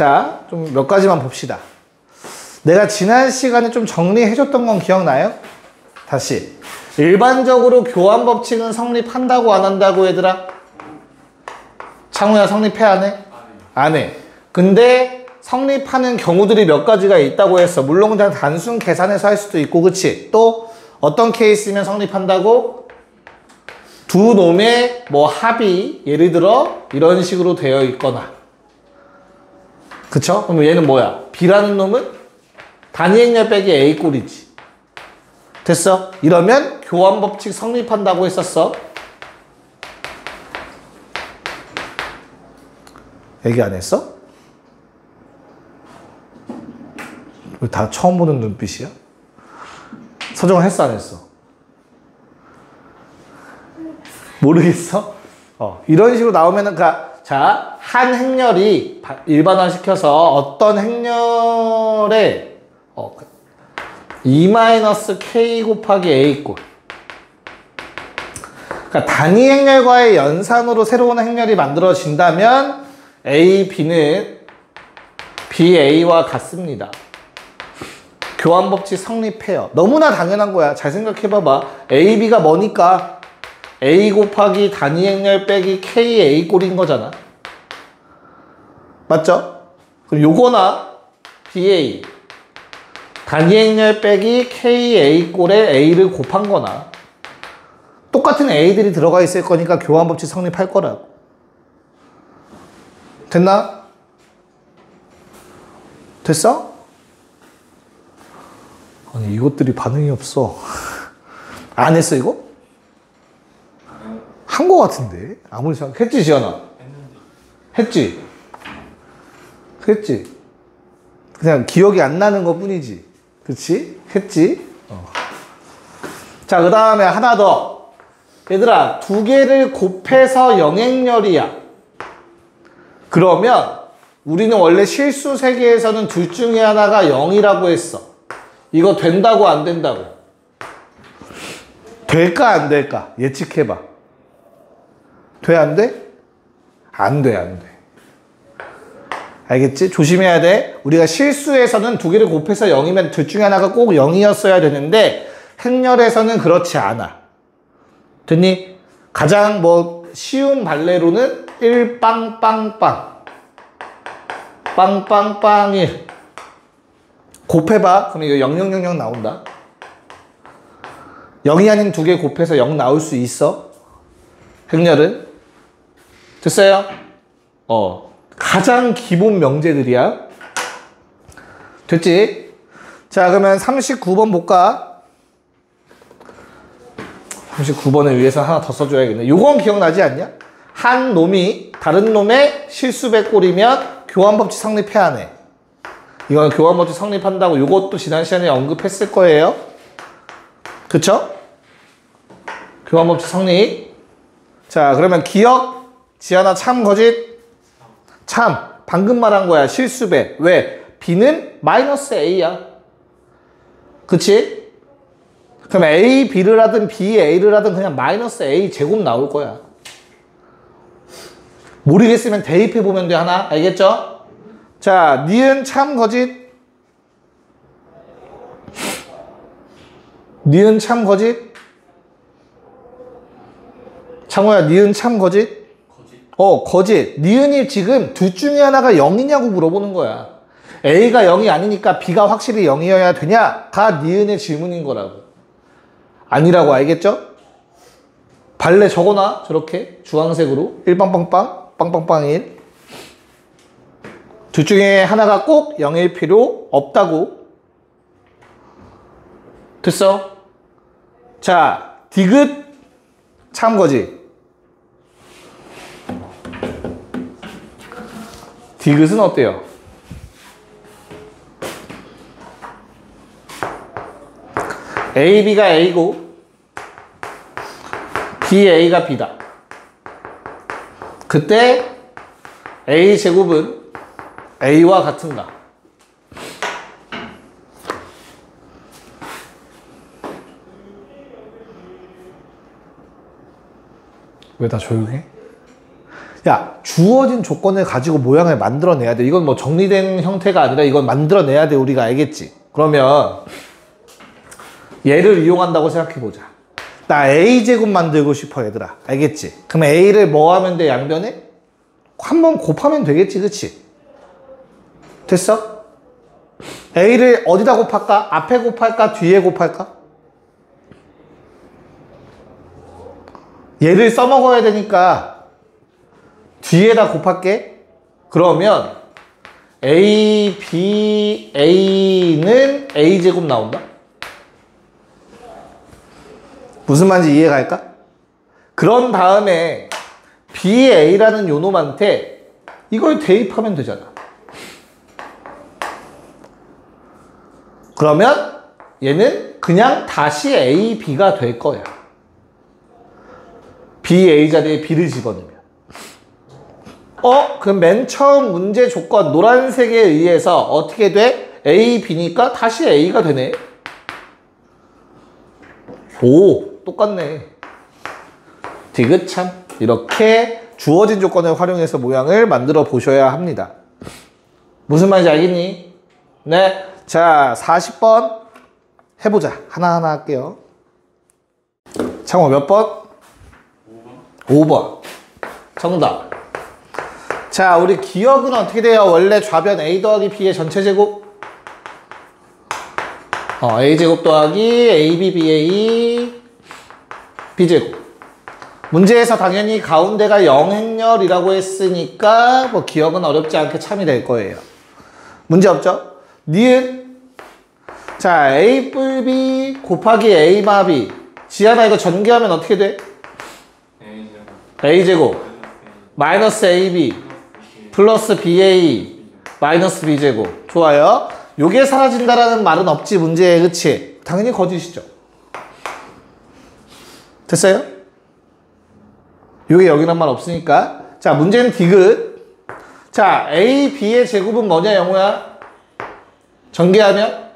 자, 좀 몇 가지만 봅시다. 내가 지난 시간에 좀 정리해줬던 건 기억나요? 다시. 일반적으로 교환 법칙은 성립한다고 안 한다고 얘들아? 창우야 성립해 안 해? 안 해. 근데 성립하는 경우들이 몇 가지가 있다고 했어. 물론 그냥 단순 계산해서 할 수도 있고, 그치? 또 어떤 케이스면 성립한다고? 두 놈의 뭐 합이 예를 들어 이런 식으로 되어 있거나, 그쵸? 그럼 얘는 뭐야? B라는 놈은 단위 행렬 빼기 A 꼴이지. 됐어? 이러면 교환 법칙 성립한다고 했었어. 얘기 안 했어? 다 처음 보는 눈빛이야? 서정은 했어 안 했어? 모르겠어? 이런 식으로 나오면은 자, 한 행렬이 일반화시켜서 어떤 행렬에 E-K 곱하기 A 꼴. 그러니까 단위 행렬과의 연산으로 새로운 행렬이 만들어진다면 A, B는 B, A와 같습니다. 교환 법칙 성립해요. 너무나 당연한 거야. 잘 생각해봐봐. A, B가 뭐니까 A 곱하기 단위 행렬 빼기 K, A 꼴인 거잖아. 맞죠? 그럼 요거나 BA 단위 행렬 빼기 K, A 꼴에 A를 곱한 거나 똑같은 A들이 들어가 있을 거니까 교환 법칙 성립할 거라고. 됐나? 됐어? 아니 이것들이 반응이 없어. 안 했어 이거? 한 거 같은데? 아무리 생각했지 지연아? 했지? 했지? 그냥 기억이 안 나는 것 뿐이지. 그치? 했지? 자, 그 다음에 하나 더. 얘들아, 두 개를 곱해서 영행렬이야. 그러면 우리는 원래 실수 세계에서는 둘 중에 하나가 0이라고 했어. 이거 된다고 안 된다고? 될까 안 될까? 예측해봐. 돼 안 돼? 안 돼, 안 돼. 알겠지? 조심해야 돼. 우리가 실수에서는 두 개를 곱해서 0이면 둘 중에 하나가 꼭 0이었어야 되는데 행렬에서는 그렇지 않아. 됐니? 가장 쉬운 발레로는 1빵빵빵 빵빵빵 1 곱해봐. 그럼 이거 0000 나온다. 0이 아닌 두 개 곱해서 0 나올 수 있어. 행렬은. 됐어요? 가장 기본 명제들이야. 됐지? 자, 그러면 39번 볼까? 39번을 위해서 하나 더 써줘야겠네. 요건 기억나지 않냐? 한 놈이 다른 놈의 실수배 꼴이면 교환법칙 성립해야 하네. 이건 교환법칙 성립한다고 요것도 지난 시간에 언급했을 거예요. 그쵸? 교환법칙 성립. 자, 그러면 기억. 지하나 참 거짓? 참. 방금 말한 거야. 실수배. 왜? B는 마이너스 A야. 그치? 그럼 A, B를 하든 B, A를 하든 그냥 마이너스 A 제곱 나올 거야. 모르겠으면 대입해보면 돼, 하나. 알겠죠? 자, 니은 참 거짓? 니은 참 거짓? 창호야, 니은 참 거짓? 거짓. 니은이 지금 둘 중에 하나가 0이냐고 물어보는 거야. A가 0이 아니니까 B가 확실히 0이어야 되냐?가 니은의 질문인 거라고. 아니라고. 알겠죠? 발레 적어놔. 저렇게 주황색으로 1빵빵빵 빵빵빵 1. 둘 중에 하나가 꼭 0일 필요 없다고. 됐어? 자, 디귿 참 거짓. 디귿은 어때요? A, B가 A고 B, A가 B다. 그때 A 제곱은 A와 같은가? 왜 다 조용해? 야, 주어진 조건을 가지고 모양을 만들어내야 돼. 이건 뭐 정리된 형태가 아니라 이건 만들어내야 돼. 우리가 알겠지? 그러면 얘를 이용한다고 생각해보자. 나 A제곱 만들고 싶어, 얘들아. 알겠지? 그럼 A를 뭐 하면 돼, 양변에? 한번 곱하면 되겠지, 그치? 됐어? A를 어디다 곱할까? 앞에 곱할까? 뒤에 곱할까? 얘를 써먹어야 되니까 뒤에다 곱할게. 그러면 A, B, A는 A제곱 나온다? 무슨 말인지 이해가 갈까? 그런 다음에 BA라는 요놈한테 이걸 대입하면 되잖아. 그러면 얘는 그냥 다시 A, B가 될 거야. BA 자리에 B를 집어넣으면. 그럼 맨 처음 문제 조건 노란색에 의해서 어떻게 돼? A, B니까 다시 A가 되네. 오, 똑같네. 디귿 참. 이렇게 주어진 조건을 활용해서 모양을 만들어 보셔야 합니다. 무슨 말인지 알겠니? 네. 자, 40번 해보자. 하나하나 할게요. 창호 몇 번? 5번. 정답. 자, 우리 기억은 어떻게 돼요? 원래 좌변 A 더하기 B의 전체 제곱? A제곱 더하기 AB, BA, B제곱. 문제에서 당연히 가운데가 영행렬이라고 했으니까 뭐 기억은 어렵지 않게 참이 될 거예요. 문제 없죠? 니은. 자, A 뿔 B 곱하기 A 마 B. 지하나 이거 전개하면 어떻게 돼? A제곱 마이너스 AB 플러스 BA 마이너스 B제곱. 좋아요. 요게 사라진다라는 말은 없지, 문제에. 그치? 당연히 거짓이죠. 됐어요? 요게 여기란 말 없으니까. 자, 문제는 디귿. 자, A, B의 제곱은 뭐냐, 영호야? 전개하면?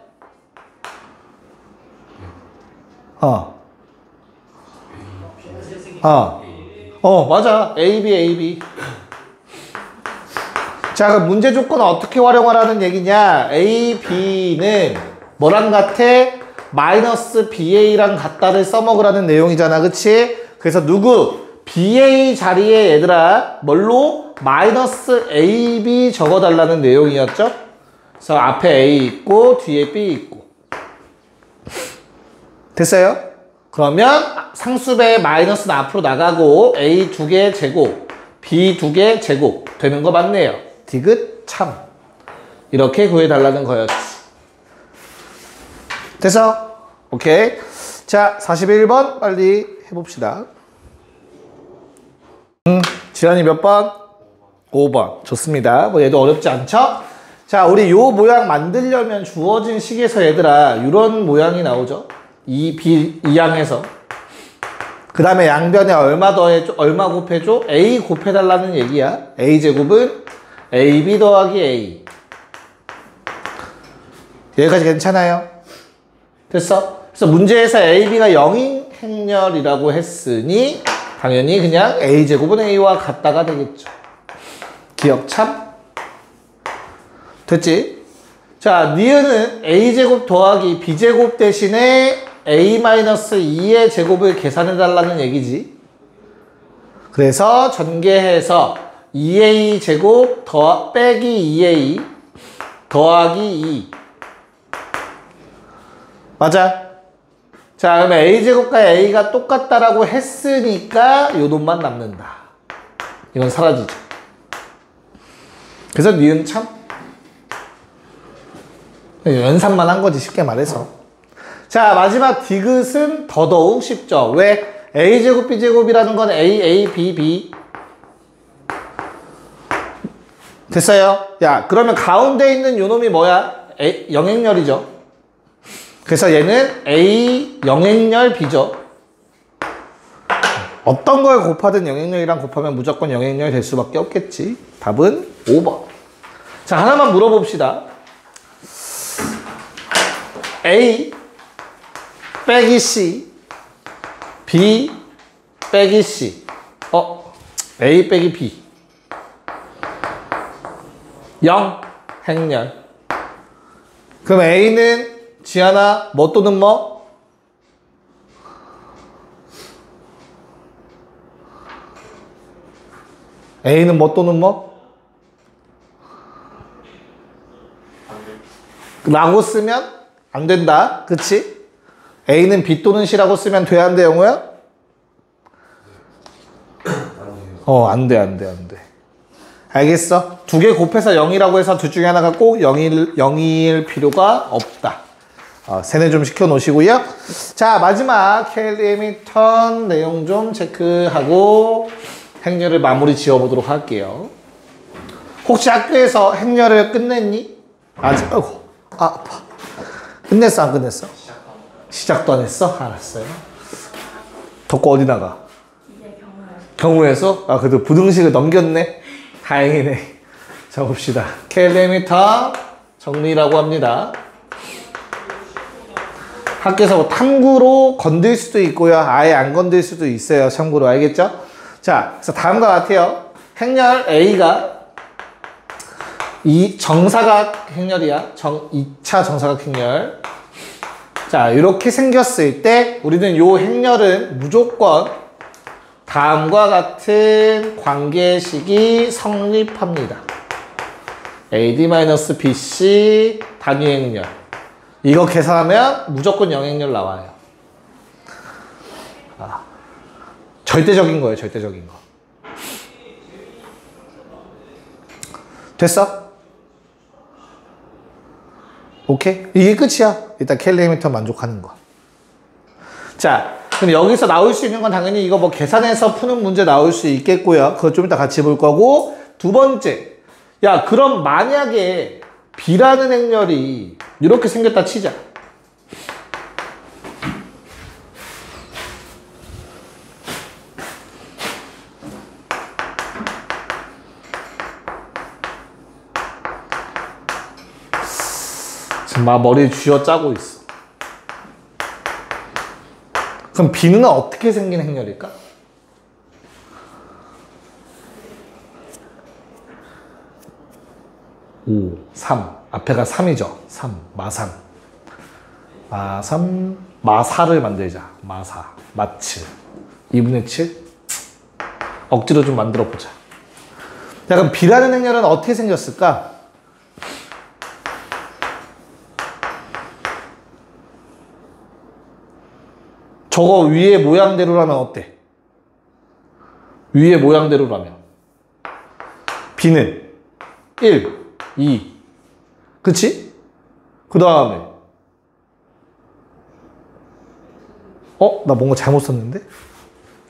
맞아. A, B, A, B. 자, 그럼 문제 조건은 어떻게 활용하라는 얘기냐? A, B는 뭐랑 같아? 마이너스 BA랑 같다를 써먹으라는 내용이잖아. 그치? 그래서 누구? BA 자리에 얘들아 뭘로? 마이너스 AB 적어달라는 내용이었죠? 그래서 앞에 A 있고 뒤에 B 있고. 됐어요? 그러면 상수배의 마이너스는 앞으로 나가고 A 2개 제곱, B 2개 제곱 되는 거 맞네요. 디귿 참. 이렇게 구해달라는 거였지. 됐어? 오케이. 자, 41번 빨리 해봅시다. 지란이 몇 번? 5번. 좋습니다. 뭐 얘도 어렵지 않죠? 자, 우리 요 모양 만들려면 주어진 식에서 얘들아 이런 모양이 나오죠? 이 양에서. 그 다음에 양변에 얼마 더해줘? 얼마 곱해줘? A 곱해달라는 얘기야. A제곱은 AB 더하기 A. 여기까지 괜찮아요? 됐어? 그래서 문제에서 AB가 영행렬이라고 했으니 당연히 그냥 A제곱은 A와 같다가 되겠죠. 기억 참. 됐지? 자, 니은은 A제곱 더하기 B제곱 대신에 A-2의 제곱을 계산해달라는 얘기지. 그래서 전개해서 2A 제곱 빼기 2A 더하기 2. 맞아? 자, 그러면 A제곱과 A가 똑같다라고 했으니까 요 놈만 남는다. 이건 사라지죠. 그래서 니은 참 연산만 한 거지, 쉽게 말해서. 자, 마지막 디귿은 더더욱 쉽죠. 왜? A제곱 B제곱이라는 건 A, A, B, B. 됐어요? 야, 그러면 가운데 있는 요 놈이 뭐야? 영행렬이죠. 그래서 얘는 A 영행렬 B죠. 어떤 걸 곱하든 영행렬이랑 곱하면 무조건 영행렬 될 수밖에 없겠지. 답은 5번. 자, 하나만 물어봅시다. A 빼기 C, B 빼기 C. A 빼기 B. 0 행렬. 그럼 A는 지하나 뭐 또는 뭐? A는 뭐 또는 뭐? 라고 쓰면 안 된다. 그치? A는 B 또는 C라고 쓰면 돼, 안 돼, 영호야? 안 돼, 안 돼, 안 돼. 알겠어? 두 개 곱해서 0이라고 해서 둘 중에 하나가 꼭 0일 필요가 없다. 세뇌 좀 시켜 놓으시고요. 자, 마지막 캘리미턴 내용 좀 체크하고 행렬을 마무리 지어 보도록 할게요. 혹시 학교에서 행렬을 끝냈니? 아직, 아파. 끝냈어, 안 끝냈어? 시작도 안 했어? 알았어요. 덕구 어디 나가? 이제 경우에서? 그래도 부등식을 넘겼네. 다행이네. 자, 봅시다. 캘리미터 정리라고 합니다. 학교에서 뭐 탐구로 건들 수도 있고요. 아예 안 건들 수도 있어요. 참고로 알겠죠? 자, 그래서 다음과 같아요. 행렬 A가 이 정사각 행렬이야. 2차 정사각 행렬. 자, 이렇게 생겼을 때 우리는 요 행렬은 무조건 다음과 같은 관계식이 성립합니다. AD-BC 단위 행렬. 이거 계산하면 무조건 영행렬 나와요. 절대적인 거예요, 절대적인 거. 됐어? 오케이? 이게 끝이야. 일단 캘리미터 만족하는 거. 자, 그럼 여기서 나올 수 있는 건 당연히 이거 뭐 계산해서 푸는 문제 나올 수 있겠고요. 그거 좀 이따 같이 볼 거고. 두 번째. 야, 그럼 만약에 B라는 행렬이 이렇게 생겼다 치자. 지금 막 머리를 쥐어짜고 있어. 그럼 B는 어떻게 생긴 행렬일까? 5, 3. 앞에가 3이죠. 3, 마삼. 마삼, 마사를 만들자. 마사, 마츠. 2분의 7. 억지로 좀 만들어 보자. 자, 그럼 B라는 행렬은 어떻게 생겼을까? 저거 위에 모양대로라면 어때? 위에 모양대로라면 B는 1, 2. 그치? 그 다음에 나 뭔가 잘못 썼는데?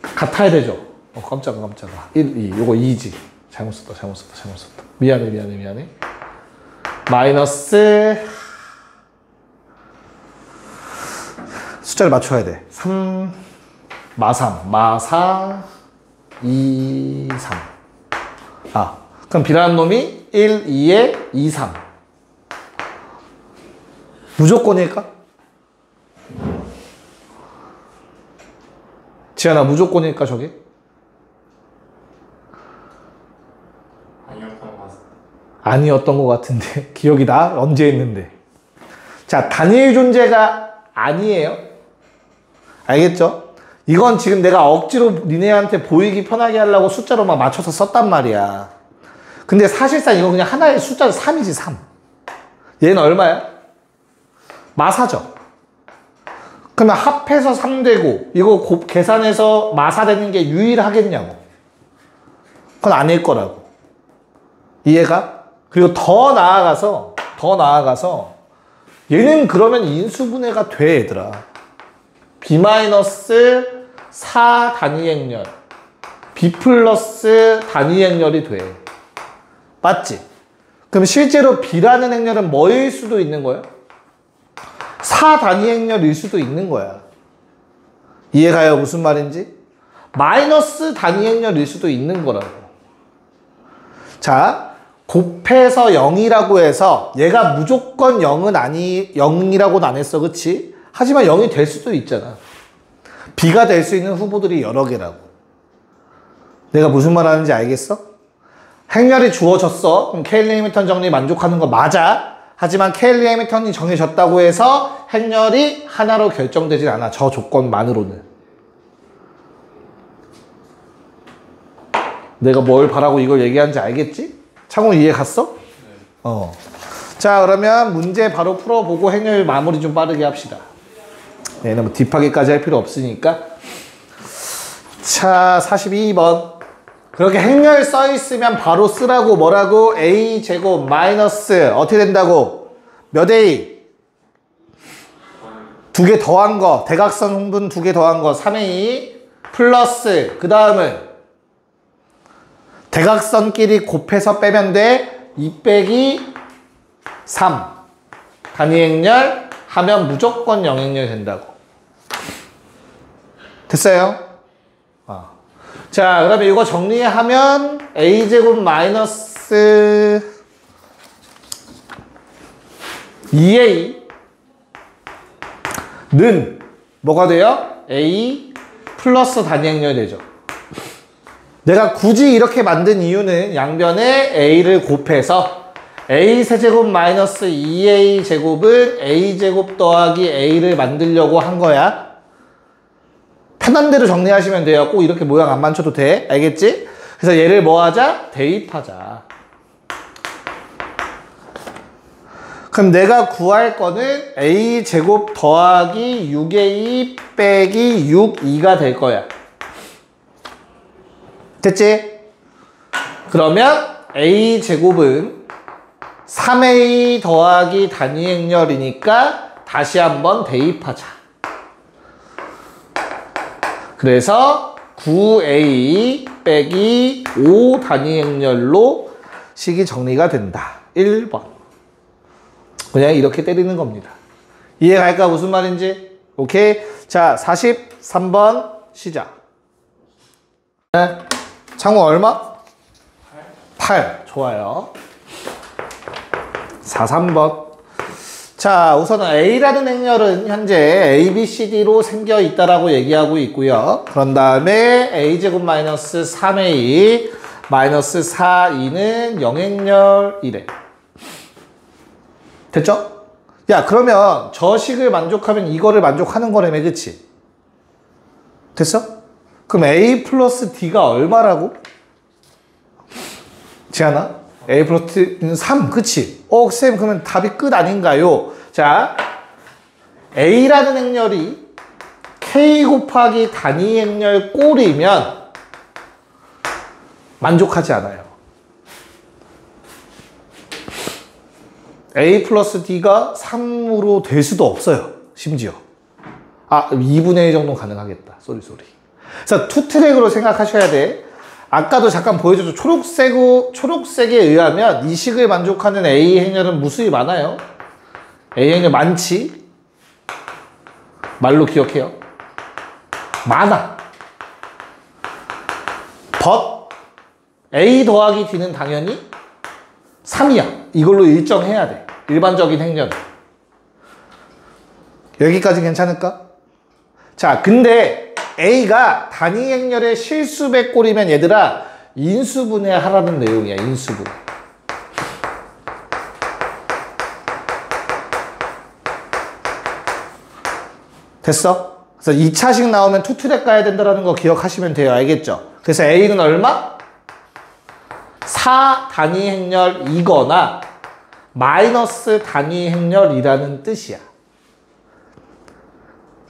같아야 되죠? 깜짝아. 1, 2. 요거 2지. 잘못 썼다. 미안해. 마이너스 숫자를 맞춰야 돼. 3, 마삼, 마사, 2, 3. 그럼 B라는 놈이 1, 2에 2, 3. 무조건일까? 지현아, 무조건일까, 저게? 아니었던 것 같은데. 기억이 나? 언제 했는데. 자, 단일 존재가 아니에요. 알겠죠? 이건 지금 내가 억지로 니네한테 보이기 편하게 하려고 숫자로 막 맞춰서 썼단 말이야. 근데 사실상 이건 그냥 하나의 숫자로 3이지, 3. 얘는 얼마야? 마사죠. 그러면 합해서 3 되고, 이거 계산해서 마사 되는 게 유일하겠냐고. 그건 아닐 거라고. 이해가? 그리고 더 나아가서, 얘는 그러면 인수분해가 돼, 얘들아. B-4 단위 행렬. B 플러스 단위 행렬이 돼. 맞지? 그럼 실제로 B라는 행렬은 뭐일 수도 있는 거야? 4 단위 행렬일 수도 있는 거야. 이해가요? 무슨 말인지? 마이너스 단위 행렬일 수도 있는 거라고. 자, 곱해서 0이라고 해서 얘가 무조건 0이라고는 안 했어. 그치? 하지만 0이 될 수도 있잖아. B가 될 수 있는 후보들이 여러 개라고. 내가 무슨 말 하는지 알겠어? 행렬이 주어졌어. 그럼 케일리 해밀턴 정리 만족하는 거 맞아. 하지만 케일리 해밀턴이 정해졌다고 해서 행렬이 하나로 결정되진 않아. 저 조건만으로는. 내가 뭘 바라고 이걸 얘기하는지 알겠지? 창훈 이해 갔어? 네. 자, 그러면 문제 바로 풀어보고 행렬 마무리 좀 빠르게 합시다. 네, 너무 딥하게까지 할 필요 없으니까. 자, 42번. 그렇게 행렬 써있으면 바로 쓰라고. 뭐라고? a제곱 마이너스 어떻게 된다고? 몇 a? 두 개 더한 거. 대각선 흥분 두 개 더한 거 3a 플러스 그 다음은 대각선끼리 곱해서 빼면 돼. 2 빼기 3 단위 행렬 하면 무조건 영행렬 된다고. 됐어요? 자, 그러면 이거 정리하면 a제곱 마이너스 2a는 뭐가 돼요? a 플러스 단위 행렬 되죠. 내가 굳이 이렇게 만든 이유는 양변에 a를 곱해서 a 세제곱 마이너스 2a 제곱은 a 제곱 더하기 a를 만들려고 한 거야. 편한 대로 정리하시면 돼요. 꼭 이렇게 모양 안 맞춰도 돼. 알겠지? 그래서 얘를 뭐 하자? 대입하자. 그럼 내가 구할 거는 a 제곱 더하기 6a 빼기 6, 2가 될 거야. 됐지? 그러면 a 제곱은 3a 더하기 단위 행렬이니까 다시 한번 대입하자. 그래서 9a 빼기 5 단위 행렬로 식이 정리가 된다. 1번. 그냥 이렇게 때리는 겁니다. 이해갈까? 무슨 말인지? 오케이. 자, 43번 시작. 네. 창호 얼마? 8. 좋아요. 43번. 자, 우선은 A라는 행렬은 현재 A, B, C, D로 생겨 있다라고 얘기하고 있고요. 그런 다음에 A제곱 마이너스 3A 마이너스 4E는 영행렬이래. 됐죠? 야, 그러면 저 식을 만족하면 이거를 만족하는 거라며, 그치? 됐어? 그럼 A 플러스 D가 얼마라고? 지하나? A 플러스 D는 3, 그치? 쌤, 그러면 답이 끝 아닌가요? 자, A라는 행렬이 K 곱하기 단위 행렬 꼴이면 만족하지 않아요. A 플러스 D가 3으로 될 수도 없어요. 심지어. 2분의 1 정도 가능하겠다. 쏘리. 그래서 투 트랙으로 생각하셔야 돼. 아까도 잠깐 보여줬죠. 초록색에 의하면 이 식을 만족하는 A 행렬은 무수히 많아요. A 행렬 많지? 말로 기억해요. 많아. but A 더하기 D는 당연히 3이야. 이걸로 일정해야 돼. 일반적인 행렬. 여기까지 괜찮을까? 자, 근데 A가 단위 행렬의 실수배 꼴이면 얘들아 인수분해 하라는 내용이야. 인수분해. 됐어? 그래서 2차식 나오면 투트랙 가야 된다는 거 기억하시면 돼요. 알겠죠? 그래서 A는 얼마? 4 단위 행렬이거나 마이너스 단위 행렬이라는 뜻이야.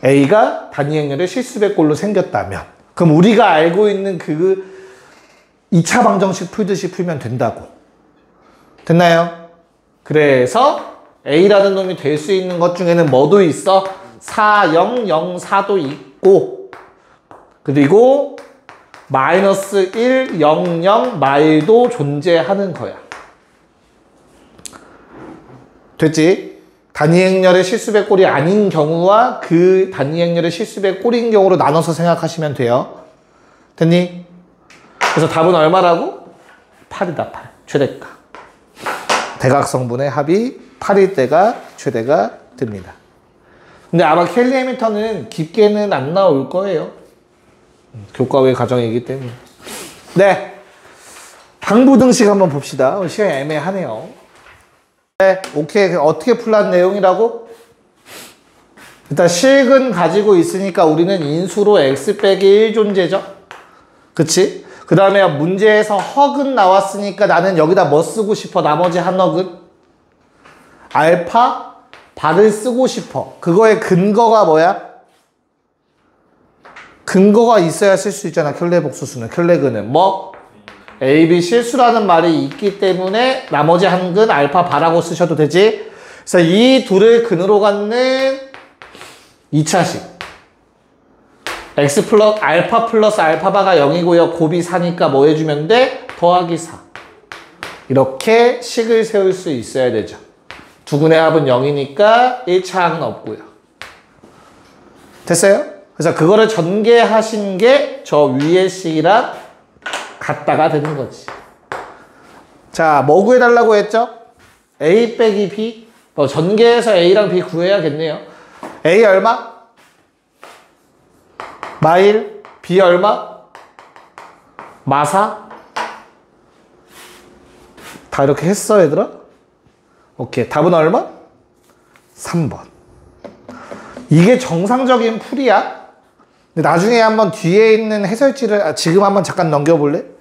A가 단위 행렬의 실수배 꼴로 생겼다면 그럼 우리가 알고 있는 그 2차 방정식 풀듯이 풀면 된다고. 됐나요? 그래서 A라는 놈이 될 수 있는 것 중에는 뭐도 있어? 4, 0, 0, 4도 있고 그리고 마이너스 1, 0, 0 말도 존재하는 거야. 됐지? 단위 행렬의 실수배 꼴이 아닌 경우와 그 단위 행렬의 실수배 꼴인 경우로 나눠서 생각하시면 돼요. 됐니? 그래서 답은 얼마라고? 8이다. 8. 최대가. 대각성분의 합이 8일 때가 최대가 됩니다. 근데 아마 켈리 해밀턴은 깊게는 안 나올 거예요. 교과 외 과정이기 때문에. 네. 방부등식 한번 봅시다. 시간이 애매하네요. 네, 오케이. 어떻게 풀란 내용이라고? 일단 실근 가지고 있으니까 우리는 인수로 x 빼기 1 존재죠. 그치? 그 다음에 문제에서 허근 나왔으니까 나는 여기다 뭐 쓰고 싶어? 나머지 한 허근? 알파 바를 쓰고 싶어. 그거의 근거가 뭐야? 근거가 있어야 쓸 수 있잖아. 켤레 복수수는. 켤레근은 뭐? A, B 실수라는 말이 있기 때문에 나머지 한 근 알파 바라고 쓰셔도 되지. 그래서 이 둘을 근으로 갖는 2차식. x 플러스 알파 플러스 알파바가 0이고요. 곱이 4니까 뭐 해주면 돼? 더하기 4. 이렇게 식을 세울 수 있어야 되죠. 두 근의 합은 0이니까 1차 항은 없고요. 됐어요? 그래서 그거를 전개하신 게 저 위의 식이랑 같다가 되는 거지. 자, 뭐 구해달라고 했죠? A 빼기 B. 전개해서 A랑 B 구해야겠네요. A 얼마? 마1. B 얼마? 마4. 다 이렇게 했어, 얘들아? 오케이. 답은 얼마? 3번. 이게 정상적인 풀이야. 근데 나중에 한번 뒤에 있는 해설지를 지금 한번 잠깐 넘겨볼래?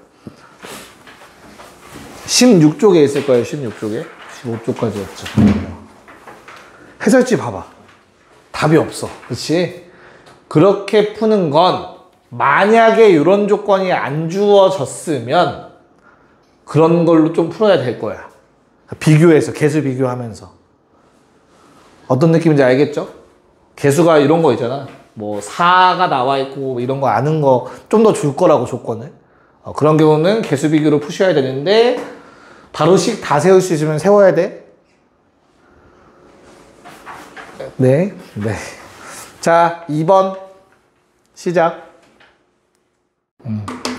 16쪽에 있을 거예요. 16쪽에. 15쪽까지였죠. 해설지 봐봐. 답이 없어. 그렇지? 그렇게 푸는 건 만약에 이런 조건이 안 주어졌으면 그런 걸로 좀 풀어야 될 거야. 비교해서, 개수 비교하면서. 어떤 느낌인지 알겠죠? 개수가 이런 거 있잖아. 뭐 4가 나와 있고 이런 거 아는 거 좀 더 줄 거라고 조건을. 그런 경우는 개수 비교로 푸셔야 되는데 바로 식 다 세울 수 있으면 세워야 돼. 네. 네. 자, 2번 시작.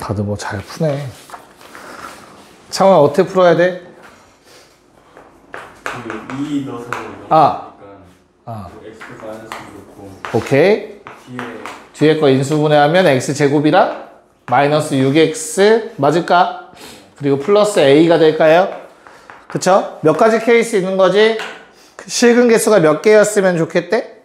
다들 뭐 잘 푸네. 창호야, 어떻게 풀어야 돼? 2 넣어서 x 마이너스 넣고 오케이. 뒤에 거 인수분해하면 x제곱이랑 마이너스 6x 맞을까? 그리고 플러스 a가 될까요? 그쵸? 몇 가지 케이스 있는 거지? 실근 개수가 몇 개였으면 좋겠대?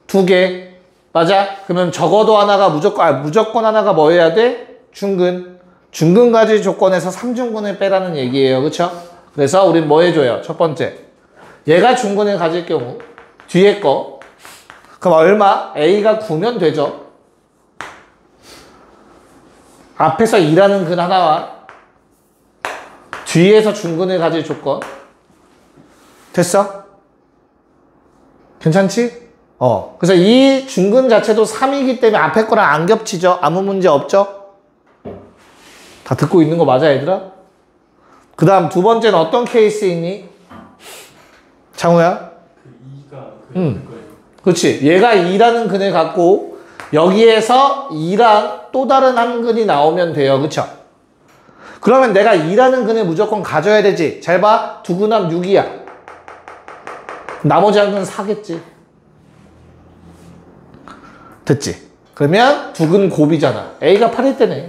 2개. 맞아? 그러면 적어도 하나가 무조건 하나가 뭐 해야 돼? 중근. 중근 가지 조건에서 3중근을 빼라는 얘기예요. 그쵸? 그래서 우린 뭐 해줘요? 첫 번째. 얘가 중근을 가질 경우 뒤에 거 그럼 얼마? A가 9면 되죠. 앞에서 2라는 근 하나와 뒤에서 중근을 가질 조건 됐어? 괜찮지? 그래서 이 중근 자체도 3이기 때문에 앞에 거랑 안 겹치죠? 아무 문제 없죠? 다 듣고 있는 거 맞아, 얘들아? 그 다음 두 번째는 어떤 케이스 있니? 창우야? 그 2가 거예요. 그렇지. 얘가 2라는 근을 갖고 여기에서 2랑 또 다른 한 근이 나오면 돼요. 그쵸? 그러면 내가 2라는 근을 무조건 가져야 되지. 잘 봐. 두 근합 6이야. 나머지 한 근은 4겠지. 됐지? 그러면 두 근 곱이잖아. A가 8일 때네.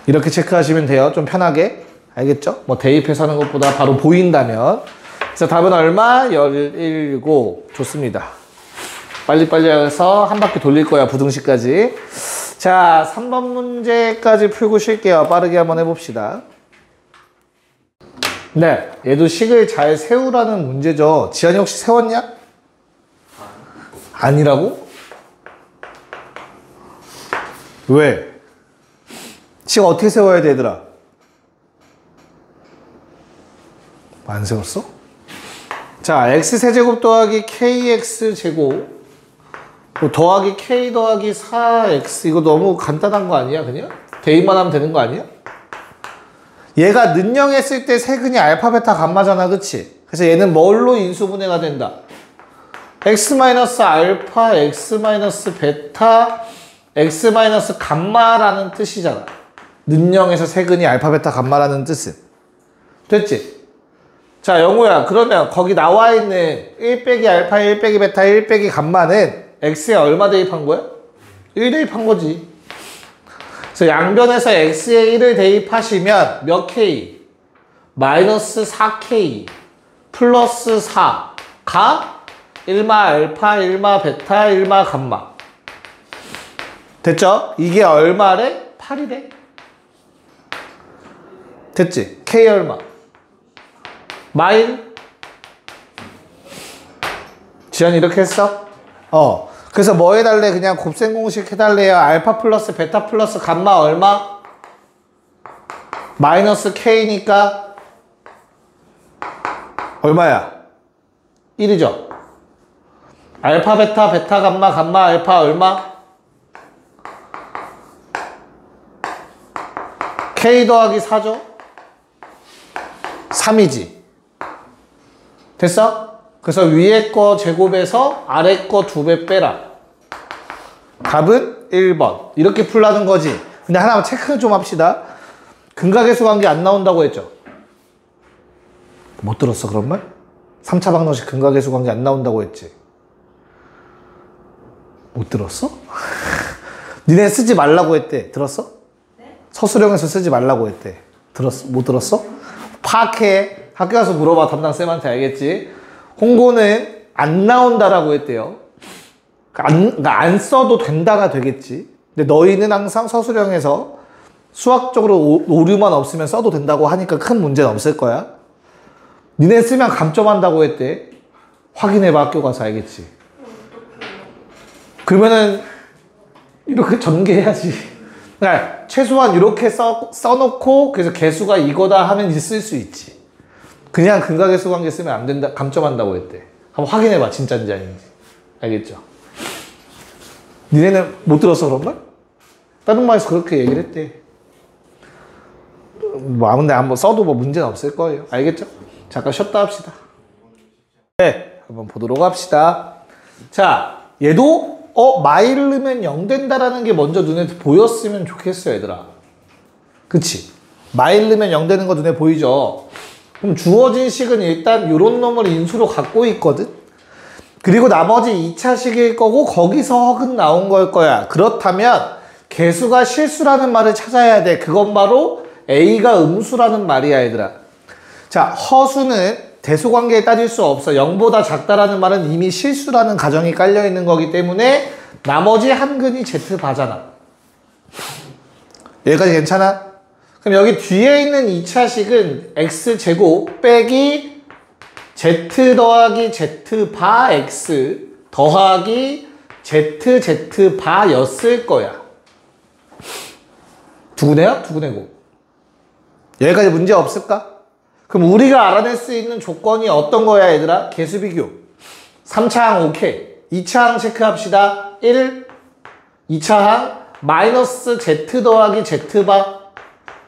이렇게 체크하시면 돼요. 좀 편하게. 알겠죠? 뭐 대입해서 하는 것보다 바로 보인다면. 그래서 답은 얼마? 17. 좋습니다. 빨리빨리 해서 한 바퀴 돌릴 거야. 부등식까지. 자, 3번 문제까지 풀고 쉴게요. 빠르게 한번 해봅시다. 네, 얘도 식을 잘 세우라는 문제죠. 지한이 혹시 세웠냐? 아니라고? 왜? 식 어떻게 세워야 돼, 얘들아? 안 세웠어? 자, x세제곱 더하기 kx제곱 더하기 k 더하기 4x 이거 너무 간단한 거 아니야, 그냥? 대입만 하면 되는 거 아니야? 얘가 는영했을 때 세근이 알파, 베타, 감마잖아, 그치? 그래서 얘는 뭘로 인수분해가 된다? x-알파, x-베타, x-감마라는 뜻이잖아. 는영에서 세근이 알파, 베타, 감마라는 뜻은. 됐지? 자, 영우야, 그러면 거기 나와 있는 1 빼기 알파, 1 빼기 베타, 1 빼기 감마는 x에 얼마 대입한 거야? 1 대입한 거지. 그래서 양변에서 x에 1을 대입하시면 몇 k? 마이너스 4k 플러스 4가 1마 알파, 1마 베타, 1마 감마. 됐죠? 이게 얼마래? 8이래. 됐지? k 얼마? 마일? 지연이 이렇게 했어? 그래서 뭐 해달래? 그냥 곱셈 공식 해달래요. 알파 플러스 베타 플러스 감마 얼마? 마이너스 k니까 얼마야? 1이죠? 알파 베타 베타 감마 감마 알파 얼마? k 더하기 4죠? 3이지. 됐어? 그래서 위에 거 제곱에서 아래 거 2배 빼라. 답은 1번. 이렇게 풀라는 거지. 근데 하나만 체크 좀 합시다. 근각계수 관계 안 나온다고 했죠? 못 들었어 그런 말? 3차 방정식 근각계수 관계 안 나온다고 했지? 못 들었어? 니네 쓰지 말라고 했대. 들었어? 네? 서술형에서 쓰지 말라고 했대. 들었어? 못 들었어? 파악해. 학교 가서 물어봐. 담당 쌤한테. 알겠지? 홍보는 안 나온다라고 했대요. 그러니까 안 써도 된다가 되겠지. 근데 너희는 항상 서술형에서 수학적으로 오류만 없으면 써도 된다고 하니까 큰 문제는 없을 거야. 니네 쓰면 감점한다고 했대. 확인해봐. 학교 가서. 알겠지? 그러면은 이렇게 전개해야지. 그러니까 최소한 이렇게 써놓고 그래서 개수가 이거다 하면 쓸 수 있지. 그냥 근각계수 관계 쓰면 안 된다. 감점한다고 했대. 한번 확인해봐. 진짜인지 아닌지. 알겠죠? 니네는 못 들었어 그런 말? 다른 말에서 그렇게 얘기를 했대. 뭐 근데 한번 써도 뭐 문제는 없을 거예요. 알겠죠? 잠깐 쉬었다 합시다. 네, 한번 보도록 합시다. 자, 얘도 마일 넣으면 0 된다라는 게 먼저 눈에 보였으면 좋겠어 얘들아. 그치? 마일 넣으면 0 되는 거 눈에 보이죠? 그럼 주어진 식은 일단 요런 놈을 인수로 갖고 있거든? 그리고 나머지 2차식일 거고 거기서 허근 나온 걸 거야. 그렇다면 개수가 실수라는 말을 찾아야 돼. 그건 바로 A가 음수라는 말이야 얘들아. 자, 허수는 대소관계에 따질 수 없어. 0보다 작다라는 말은 이미 실수라는 가정이 깔려 있는 거기 때문에 나머지 한 근이 Z바잖아. 여기까지 괜찮아? 그럼 여기 뒤에 있는 2차식은 X제곱 빼기 Z 더하기 Z바 X 더하기 ZZ바 였을 거야. 두구네요? 두구네고. 여기까지 문제 없을까? 그럼 우리가 알아낼 수 있는 조건이 어떤 거야 얘들아? 개수 비교. 3차항 오케이. 2차항 체크합시다. 1. 2차항 마이너스 Z 더하기 Z바.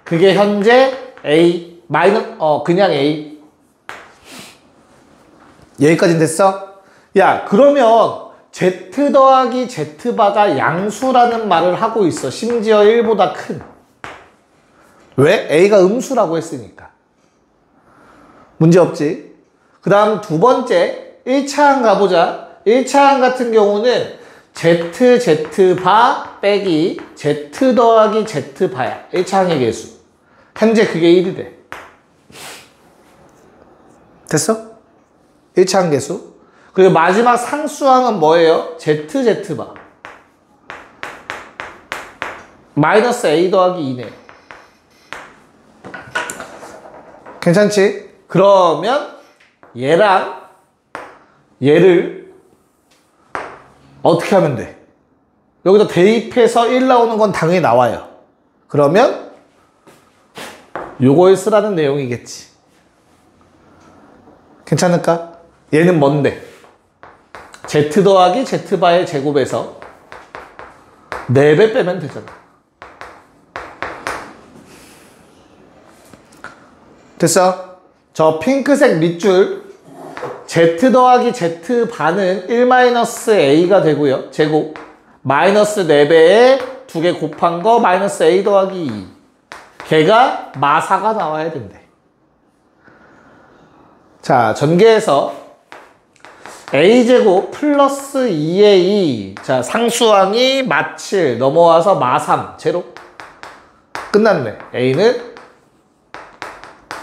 그게 현재 A. 그냥 A. 여기까지는 됐어? 야, 그러면 Z 더하기 Z바가 양수라는 말을 하고 있어. 심지어 1보다 큰. 왜? A가 음수라고 했으니까. 문제 없지? 그 다음 두 번째 1차항 가보자. 1차항 같은 경우는 ZZ바 빼기 Z 더하기 Z바야. 1차항의 개수. 현재 그게 1이 돼. 됐어? 1차항 개수. 그리고 마지막 상수항은 뭐예요? ZZ바. 마이너스 A 더하기 2네. 괜찮지? 그러면 얘랑 얘를 어떻게 하면 돼? 여기다 대입해서 1 나오는 건 당연히 나와요. 그러면 요걸 쓰라는 내용이겠지. 괜찮을까? 얘는 뭔데? Z 더하기 Z바의 제곱에서 4배 빼면 되잖아. 됐어? 저 핑크색 밑줄 Z 더하기 Z바는 1-A가 되고요. 제곱 마이너스 4배에 2개 곱한 거 마이너스 A 더하기 2. 걔가 마사가 나와야 된대. 자, 전개해서 A제곱 플러스 2A. 자, 상수항이 마7 넘어와서 마3 제로. 끝났네. A는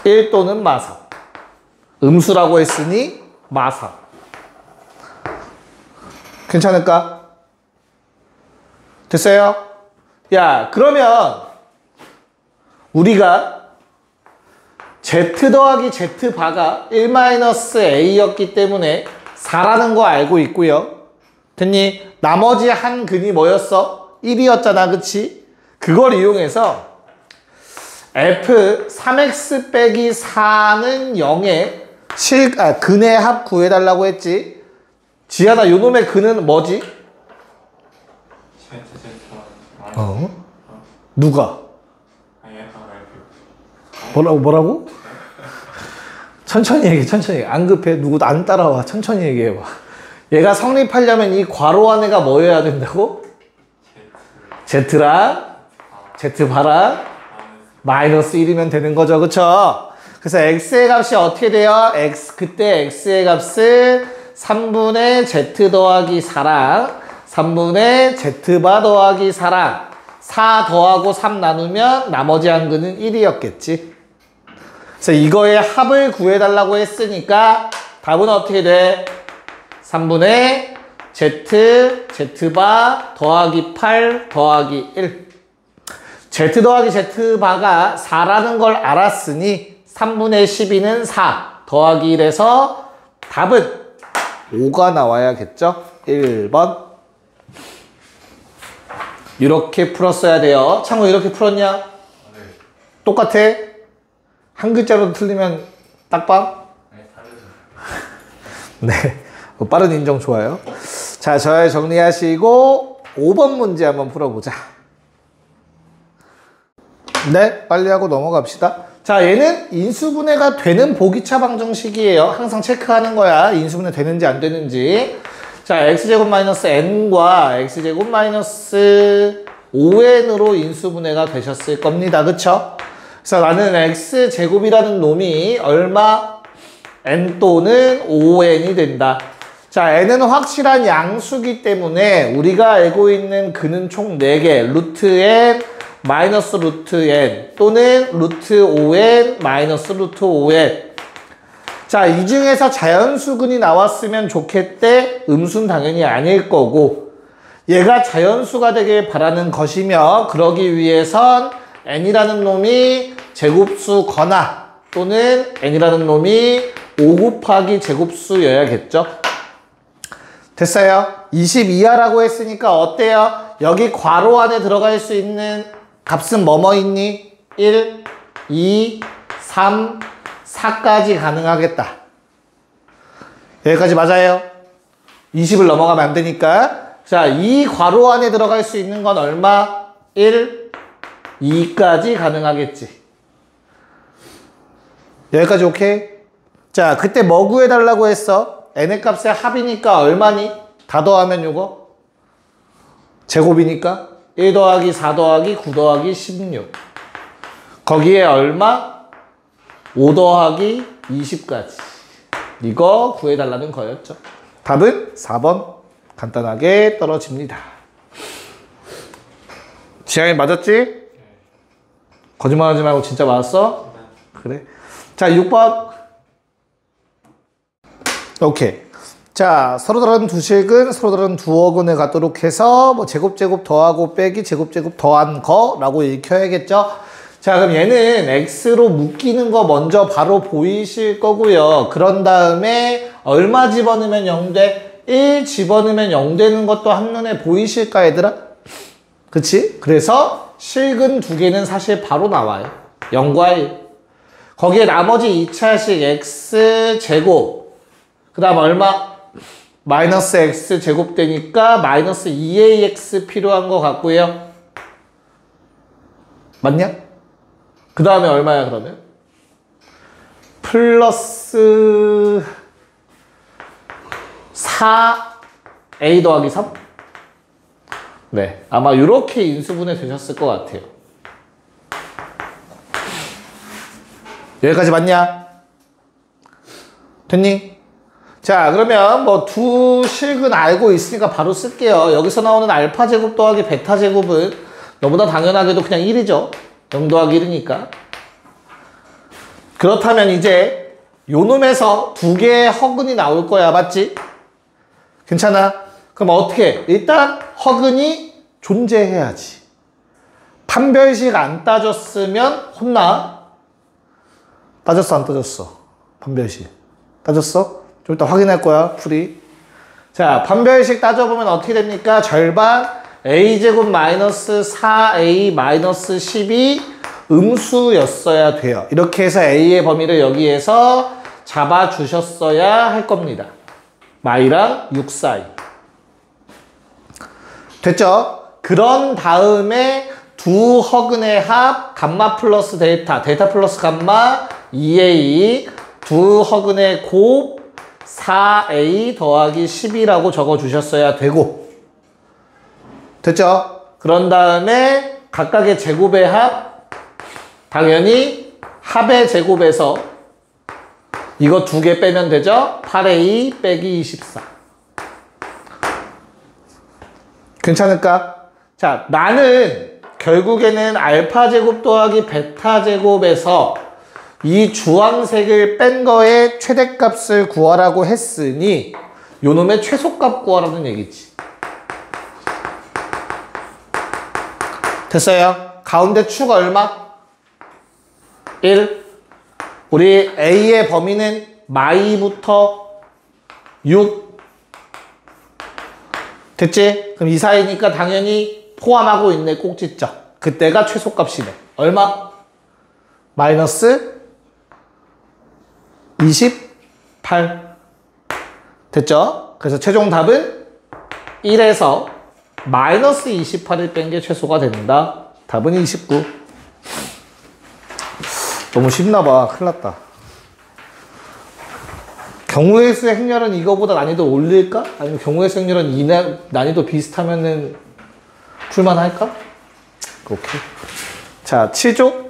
1 또는 마사. 음수라고 했으니 마사. 괜찮을까? 됐어요? 야, 그러면 우리가 Z 더하기 Z 바가 1-A였기 때문에 4라는 거 알고 있고요. 됐니? 나머지 한 근이 뭐였어? 1이었잖아, 그치? 그걸 이용해서 F 3x 빼기 4는 0의 근의 합 구해달라고 했지. 지하나 요놈의 근은 뭐지? 누가? 뭐라고? 천천히 얘기해, 천천히. 안 급해. 누구도 안 따라와. 천천히 얘기해봐. 얘가 성립하려면 이 괄호 안에가 뭐여야 된다고? Z랑 Z바랑 마이너스 1이면 되는 거죠. 그쵸? 그래서 X의 값이 어떻게 돼요? 그때 X의 값은 3분의 Z 더하기 4랑 3분의 Z바 더하기 4랑 4 더하고 3 나누면 나머지 한 근은 1이었겠지. 그래서 이거의 합을 구해달라고 했으니까 답은 어떻게 돼? 3분의 Z바 더하기 8 더하기 1. Z 더하기 Z바가 4라는 걸 알았으니 3분의 12는 4 더하기 1에서 답은 5가 나와야겠죠? 1번. 이렇게 풀었어야 돼요. 창호 이렇게 풀었냐? 네. 똑같아? 한 글자로 틀리면 딱밤? 네, 다르죠. 네. 빠른 인정 좋아요. 자, 잘 정리하시고 5번 문제 한번 풀어보자. 네, 빨리 하고 넘어갑시다. 자, 얘는 인수분해가 되는 보기차 방정식이에요. 항상 체크하는 거야. 인수분해 되는지 안 되는지. 자, x제곱 마이너스 n과 x제곱 마이너스 5n으로 인수분해가 되셨을 겁니다. 그쵸? 그래서 나는 x제곱이라는 놈이 얼마? n 또는 5n이 된다. 자, n은 확실한 양수기 때문에 우리가 알고 있는 근은 총 4개. 루트 n, 마이너스 루트 n 또는 루트 5n, 마이너스 루트 5n. 자, 이 중에서 자연수근이 나왔으면 좋겠대. 음수는 당연히 아닐 거고 얘가 자연수가 되길 바라는 것이며 그러기 위해선 n이라는 놈이 제곱수거나 또는 n이라는 놈이 5 곱하기 제곱수여야겠죠. 됐어요? 22하라고 했으니까 어때요? 여기 괄호 안에 들어갈 수 있는 값은 뭐뭐 있니? 1, 2, 3, 4까지 가능하겠다. 여기까지 맞아요? 20을 넘어가면 안 되니까. 자, 이 괄호 안에 들어갈 수 있는 건 얼마? 1, 2까지 가능하겠지. 여기까지 오케이? 자, 그때 뭐 구해달라고 했어? n의 값의 합이니까 얼마니? 다 더하면 요거? 제곱이니까 1 더하기 4 더하기 9 더하기 16. 거기에 얼마? 5 더하기 20까지. 이거 구해달라는 거였죠. 답은 4번. 간단하게 떨어집니다. 지향이 맞았지? 거짓말하지 말고 진짜 맞았어? 그래. 자, 6번. 오케이. 자, 서로 다른 두 식은 서로 다른 두 어근에 갖도록 해서 뭐 제곱 더하고 빼기 제곱 더한 거라고 읽혀야겠죠? 자, 그럼 얘는 x로 묶이는 거 먼저 바로 보이실 거고요. 그런 다음에 얼마 집어넣으면 0 돼? 1 집어넣으면 0 되는 것도 한눈에 보이실까, 얘들아? 그치? 그래서 실근 두 개는 사실 바로 나와요. 0과 1. 거기에 나머지 2차식 x제곱. 그 다음 얼마? 마이너스 x제곱 되니까 마이너스 2ax 필요한 거 같고요. 맞냐? 그 다음에 얼마야, 그러면? 플러스 4a 더하기 3? 네, 아마 이렇게 인수분해 되셨을 것 같아요. 여기까지 맞냐? 됐니? 자, 그러면 뭐 두 식은 알고 있으니까 바로 쓸게요. 여기서 나오는 알파 제곱 더하기 베타 제곱은 너보다 당연하게도 그냥 1이죠. 0 더하기 1이니까. 그렇다면 이제 요 놈에서 두 개의 허근이 나올 거야. 맞지? 괜찮아? 그럼 어떻게? 일단 허근이 존재해야지. 판별식 안 따졌으면 혼나. 따졌어 안 따졌어? 판별식 따졌어? 좀 이따 확인할 거야. 풀이. 자, 판별식 따져보면 어떻게 됩니까? 절반 a제곱 마이너스 4a 마이너스 10이 음수였어야 돼요. 이렇게 해서 a의 범위를 여기에서 잡아주셨어야 할 겁니다. 마이랑 6 사이. 됐죠? 그런 다음에 두 허근의 합 감마 플러스 데이터, 데이터 플러스 감마 2a, 두 허근의 곱 4a 더하기 10이라고 적어주셨어야 되고, 됐죠? 그런 다음에 각각의 제곱의 합, 당연히 합의 제곱에서 이거 두 개 빼면 되죠? 8a 빼기 24. 괜찮을까? 자, 나는 결국에는 알파 제곱 더하기 베타 제곱에서 이 주황색을 뺀 거의 최대값을 구하라고 했으니 요 놈의 최소값 구하라는 얘기지. 됐어요? 가운데 축 얼마? 1. 우리 A의 범위는 마이부터 6. 됐지? 그럼 이 사이니까 당연히 포함하고 있네, 꼭지점. 그때가 최소값이네. 얼마? 마이너스 28. 됐죠? 그래서 최종 답은 1에서 마이너스 28을 뺀 게 최소가 된다. 답은 29. 너무 쉽나봐. 큰일 났다. 경우의 수의 행렬은 이거보다 난이도 올릴까? 아니면 경우의 수 행렬은 이 난이도 비슷하면은 풀만할까? 오케이. 자, 7쪽.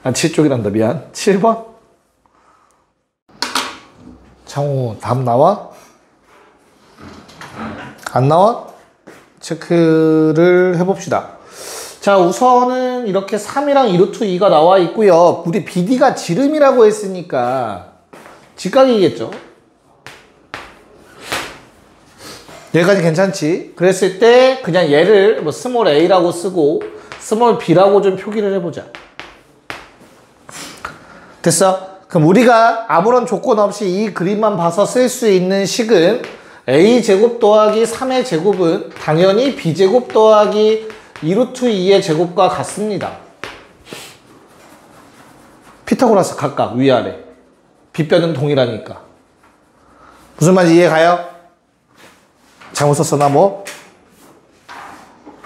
7쪽이란다. 미안. 7번. 창호, 답 나와? 안 나와? 체크를 해봅시다. 자, 우선은 이렇게 3이랑 2루트 2가 나와 있고요. 우리 BD가 지름이라고 했으니까 직각이겠죠? 여기까지 괜찮지? 그랬을 때 그냥 얘를 뭐 스몰 a라고 쓰고 스몰 b라고 좀 표기를 해보자. 됐어? 그럼 우리가 아무런 조건 없이 이 그림만 봐서 쓸 수 있는 식은 a제곱 더하기 3의 제곱은 당연히 b제곱 더하기 2루트 2의 제곱과 같습니다. 피타고라스 각각 위아래. 빗변은 동일하니까. 무슨 말인지 이해 가요? 잘못 썼어 나 뭐?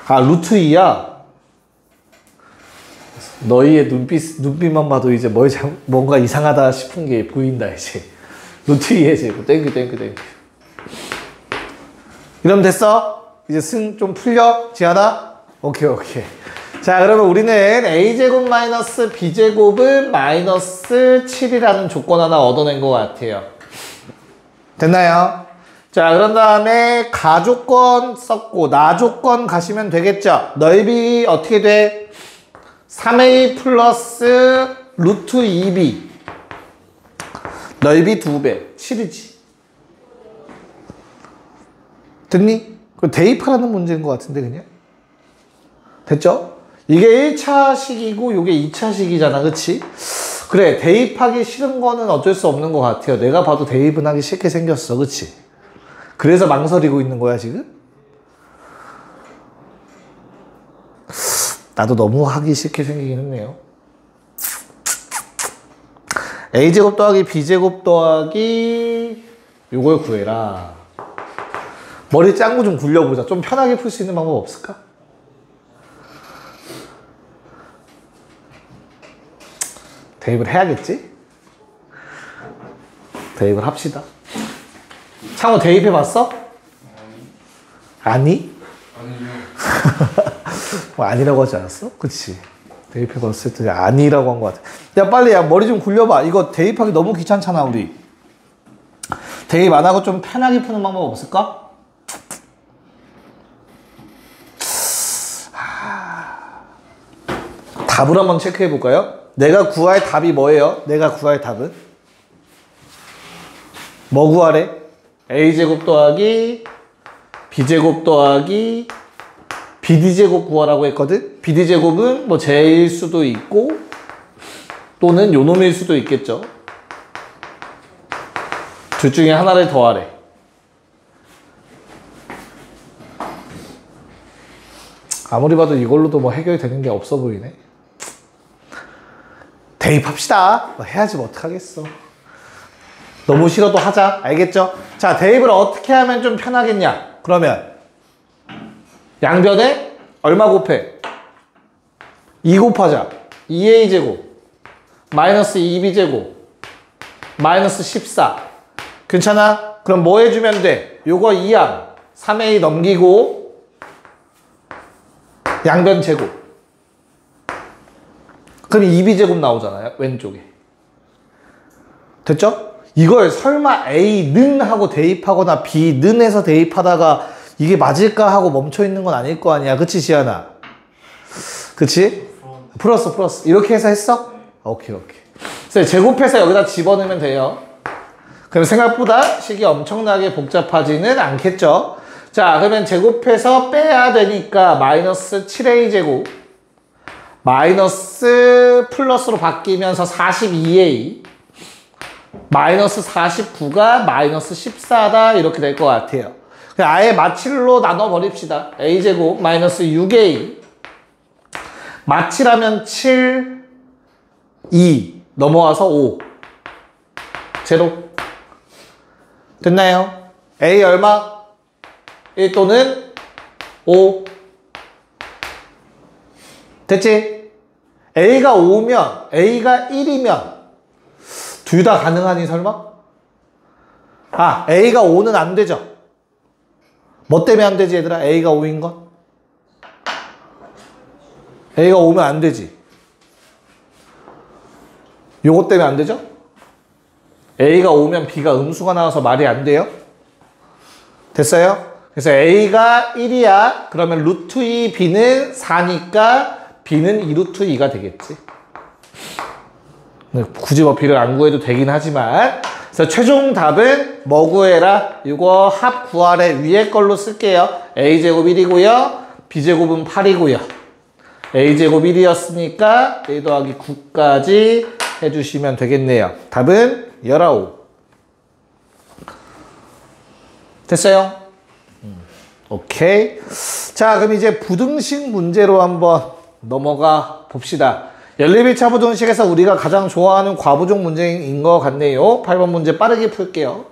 아, 루트 2야? 너희의 눈빛만 봐도 이제 뭔가 이상하다 싶은 게 보인다 이제. 루트 2의 제곱. 땡큐. 이러면 됐어? 이제 승 좀 풀려? 지하나? 오케이. 자, 그러면 우리는 a제곱 마이너스 b제곱은 마이너스 7이라는 조건 하나 얻어낸 것 같아요. 됐나요? 자, 그런 다음에 가조건 썼고 나조건 가시면 되겠죠? 넓이 어떻게 돼? 3a 플러스 루트 2b. 넓이 2배. 7이지. 됐니? 그 대입하라는 문제인 것 같은데 그냥? 됐죠? 이게 1차식이고 이게 2차식이잖아. 그치? 그래, 대입하기 싫은 거는 어쩔 수 없는 것 같아요. 내가 봐도 대입은 하기 싫게 생겼어. 그치? 그래서 망설이고 있는 거야 지금? 나도 너무 하기 싫게 생기긴 했네요. a제곱 더하기 b제곱 더하기 요걸 구해라. 머리 짱구 좀 굴려보자. 좀 편하게 풀 수 있는 방법 없을까? 대입을 해야겠지? 대입을 합시다. 창호 대입해봤어? 아니? 아니요. 뭐 아니라고 하지 않았어? 그치? 대입해봤을 때 아니라고 한 것 같아. 야, 빨리 머리 좀 굴려봐. 이거 대입하기 너무 귀찮잖아 우리. 대입 안 하고 좀 편하게 푸는 방법 없을까? 답을 한번 체크해 볼까요? 내가 구할 답이 뭐예요? 내가 구할 답은? 뭐 구하래? a제곱 더하기 b제곱 더하기 bd제곱 구하라고 했거든? bd제곱은 뭐 제일 수도 있고 또는 요놈일 수도 있겠죠. 둘 중에 하나를 더하래. 아무리 봐도 이걸로도 뭐 해결이 되는 게 없어 보이네. 대입합시다. 뭐 해야지 뭐 어떡하겠어. 너무 싫어도 하자. 알겠죠? 자, 대입을 어떻게 하면 좀 편하겠냐? 그러면 양변에 얼마 곱해? 2 곱하자. 2a제곱 마이너스 2b제곱 마이너스 14. 괜찮아? 그럼 뭐 해주면 돼? 요거 2항 3a 넘기고 양변 제곱. 그럼 2b제곱 나오잖아요. 왼쪽에. 됐죠? 이걸 설마 a는 하고 대입하거나 b는 해서 대입하다가 이게 맞을까 하고 멈춰있는 건 아닐 거 아니야. 그치 지안아? 그치? 풀었어. 이렇게 해서 했어? 오케이. 그래서 제곱해서 여기다 집어넣으면 돼요. 그럼 생각보다 식이 엄청나게 복잡하지는 않겠죠? 자, 그러면 제곱해서 빼야 되니까 마이너스 7a제곱 마이너스 플러스로 바뀌면서 42a 마이너스 49가 마이너스 14다 이렇게 될 것 같아요. 그냥 아예 마칠로 나눠버립시다. a제곱 마이너스 6a 마칠하면 7 2 넘어와서 5 제로 됐나요? a 얼마? 1 또는 5 됐지? a가 5면 a가 1이면 둘 다 가능하니 설마? 아, a가 5는 안 되죠? 뭐 때문에 안 되지 얘들아? a가 5인 건? a가 5면 안 되지. 요것 때문에 안 되죠? a가 5면 b가 음수가 나와서 말이 안 돼요? 됐어요? 그래서 a가 1이야. 그러면 루트 2 b는 4니까 b는 2루트 2가 되겠지. 굳이 뭐 b를 안 구해도 되긴 하지만 그래서 최종 답은 뭐 구해라? 이거 합 구하래. 위에 걸로 쓸게요. a제곱 1이고요. b제곱은 8이고요. a제곱 1이었으니까 a 더하기 9까지 해주시면 되겠네요. 답은 19. 됐어요? 오케이. 자, 그럼 이제 부등식 문제로 한번 넘어가 봅시다. 연립1차 부등식에서 우리가 가장 좋아하는 과부족 문제인 것 같네요. 8번 문제 빠르게 풀게요.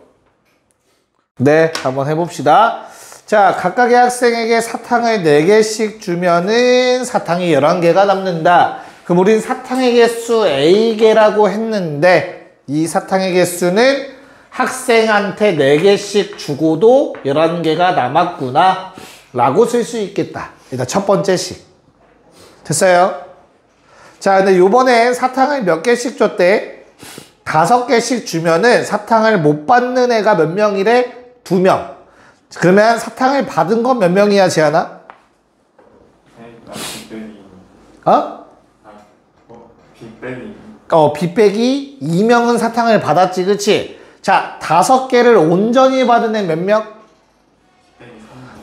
네, 한번 해봅시다. 자, 각각의 학생에게 사탕을 4개씩 주면은 사탕이 11개가 남는다. 그럼 우린 사탕의 개수 A개라고 했는데 이 사탕의 개수는 학생한테 4개씩 주고도 11개가 남았구나 라고 쓸 수 있겠다. 일단 첫 번째 식. 됐어요? 자, 근데 요번에 사탕을 몇 개씩 줬대? 5개씩 주면은 사탕을 못 받는 애가 몇 명이래? 2명. 그러면 사탕을 받은 건 몇 명이야, 지안아? B 빼기 2명은 사탕을 받았지, 그치? 자, 5개를 온전히 받은 애 몇 명?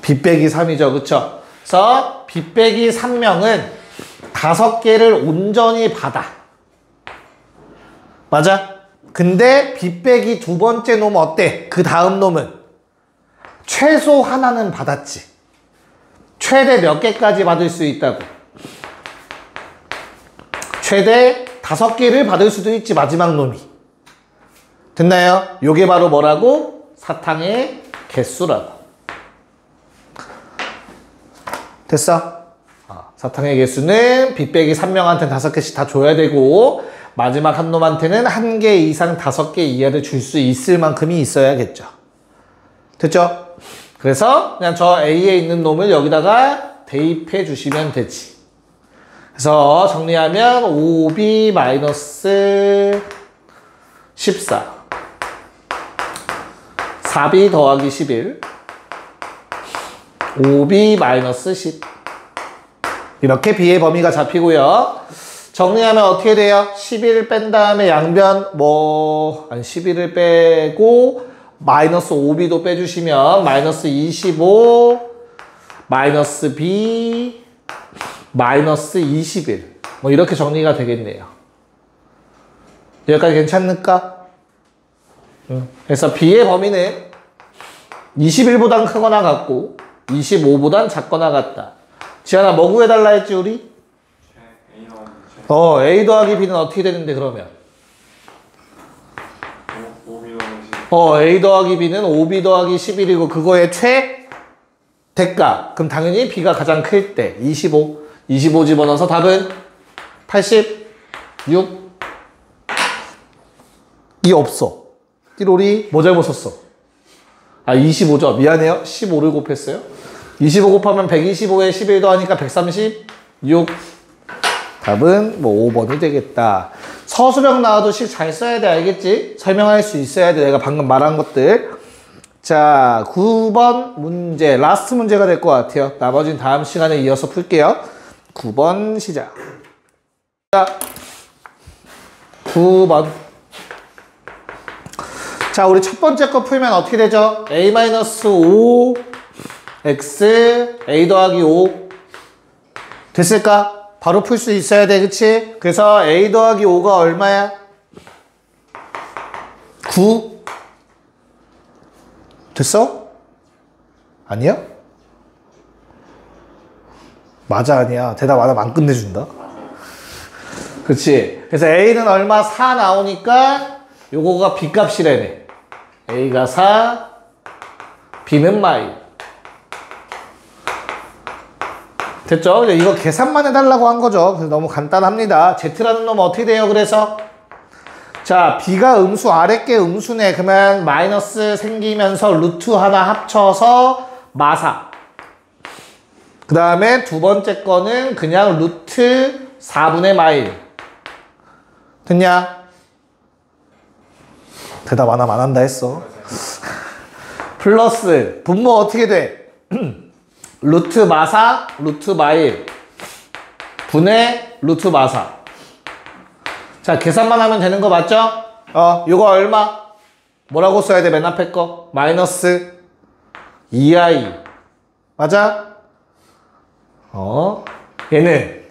B 빼기 3이죠, 그쵸? 그래서 B 빼기 3명은 5개를 온전히 받아. 맞아? 근데 B 빼기 두 번째 놈 어때? 그 다음 놈은 최소 하나는 받았지. 최대 몇 개까지 받을 수 있다고? 최대 5개를 받을 수도 있지, 마지막 놈이. 됐나요? 요게 바로 뭐라고? 사탕의 개수라고. 됐어? 사탕의 개수는 B 빼기 3명한테는 5개씩 다 줘야 되고 마지막 한 놈한테는 1개 이상 5개 이하를 줄 수 있을 만큼이 있어야겠죠. 됐죠? 그래서 그냥 저 A에 있는 놈을 여기다가 대입해 주시면 되지. 그래서 정리하면 5B-14 4B 더하기 11 5B-10 이렇게 B의 범위가 잡히고요. 정리하면 어떻게 돼요? 11을 뺀 다음에 양변 아니 11을 빼고 마이너스 5b도 빼주시면 마이너스 25 마이너스 b 마이너스 21 뭐 이렇게 정리가 되겠네요. 여기까지 괜찮을까? 그래서 b의 범위는 21보단 크거나 같고 25보단 작거나 같다. 지현아 뭐 구해달라 했지 우리? A 더하기 B는 어떻게 되는데 그러면? A 더하기 B는 5B 더하기 11이고 그거의 최대가. 그럼 당연히 B가 가장 클 때 25 집어넣어서 답은 86 이 없어. 띠로리 뭐 잘못 썼어? 25죠. 미안해요. 15를 곱했어요. 25 곱하면 125에 11 더하니까 136 답은 뭐 5번이 되겠다. 서술형 나와도 식 잘 써야 돼. 알겠지? 설명할 수 있어야 돼. 내가 방금 말한 것들. 자, 9번 문제. 라스트 문제가 될 것 같아요. 나머지는 다음 시간에 이어서 풀게요. 9번 시작. 자, 9번. 자, 우리 첫 번째 거 풀면 어떻게 되죠? A-5 x a 더하기 5 됐을까? 바로 풀 수 있어야 돼, 그치? 그래서 a 더하기 5가 얼마야? 9 됐어? 아니야? 맞아, 아니야. 대답 안 하면 안 끝내준다. 그치? 그래서 a는 얼마? 4 나오니까 요거가 b 값이래네. a가 4 b는 마이. 됐죠? 이거 계산만 해달라고 한 거죠. 그래서 너무 간단합니다. Z라는 놈은 어떻게 돼요? 그래서 자, B가 음수 아랫게 음수네. 그러면 마이너스 생기면서 루트 하나 합쳐서 마사. 그 다음에 두 번째 거는 그냥 루트 4분의 마일. 됐냐? 대답 안 하면 안 한다 했어. 플러스 분모 어떻게 돼? 루트 마사, 루트 마일 분의 루트 마사. 자, 계산만 하면 되는 거 맞죠? 요거 얼마? 뭐라고 써야 돼? 맨 앞에 거 마이너스 2i 맞아? 얘는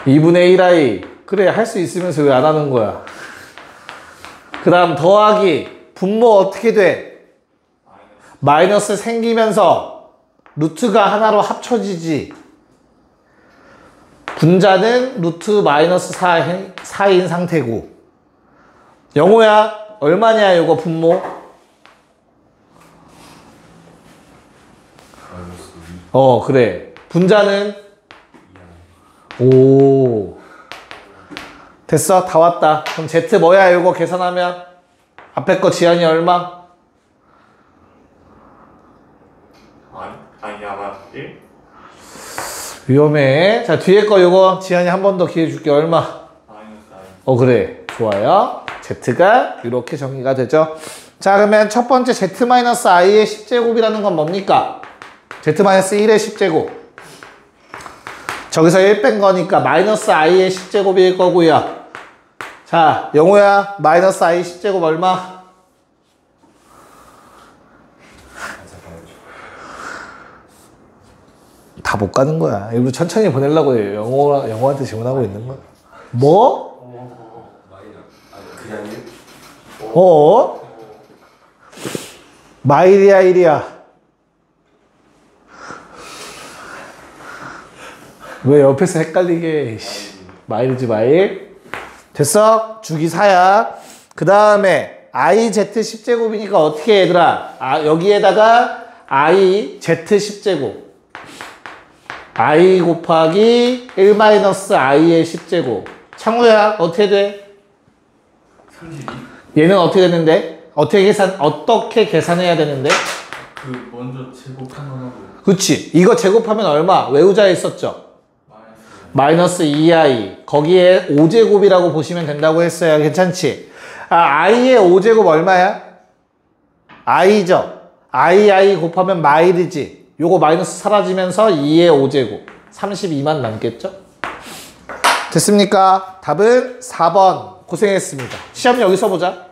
2분의 1i. 그래, 할 수 있으면서 왜 안 하는 거야? 그 다음 더하기 분모 어떻게 돼? 마이너스 생기면서 루트가 하나로 합쳐지지. 분자는 루트 마이너스 4인 상태고. 영호야, 얼마냐, 요거 분모? 그래. 분자는? 오. 됐어, 다 왔다. 그럼 Z 뭐야, 요거 계산하면? 앞에 거 지한이 얼마? 아니 아마 1? 위험해. 자, 뒤에 거 요거 지한이 한 번 더 기회 줄게. 얼마? 그래. 좋아요. Z가 이렇게 정의가 되죠. 자, 그러면 첫 번째 Z-i의 10제곱이라는 건 뭡니까? Z-1의 10제곱. 저기서 1 뺀 거니까 마이너스 i의 10제곱일 거고요. 자, 영호야, 마이너스 i 10제곱 얼마? 다 못 가는 거야. 일부러 천천히 보내려고 해요. 영호한테 질문하고 있는 거야. 뭐? 마일이야, 1이야? 왜 옆에서 헷갈리게 해. 마일이지, 마일. 됐어? 주기 4야. 그 다음에 IZ 10제곱이니까 어떻게 해, 얘들아? 여기에다가 IZ 10제곱. I 곱하기 1-i의 10제곱. 창우야, 어떻게 돼? 32? 얘는 어떻게 되는데? 어떻게 계산해야 되는데? 먼저 제곱한 건 하고. 그치. 이거 제곱하면 얼마? 외우자에 있었죠? 마이너스 2i. 거기에 5제곱이라고 보시면 된다고 했어요. 괜찮지? i의 5제곱 얼마야? i죠. i 곱하면 마일이지. 요거 마이너스 사라지면서 2의 5제곱. 32만 남겠죠? 됐습니까? 답은 4번. 고생했습니다. 시험 여기서 보자.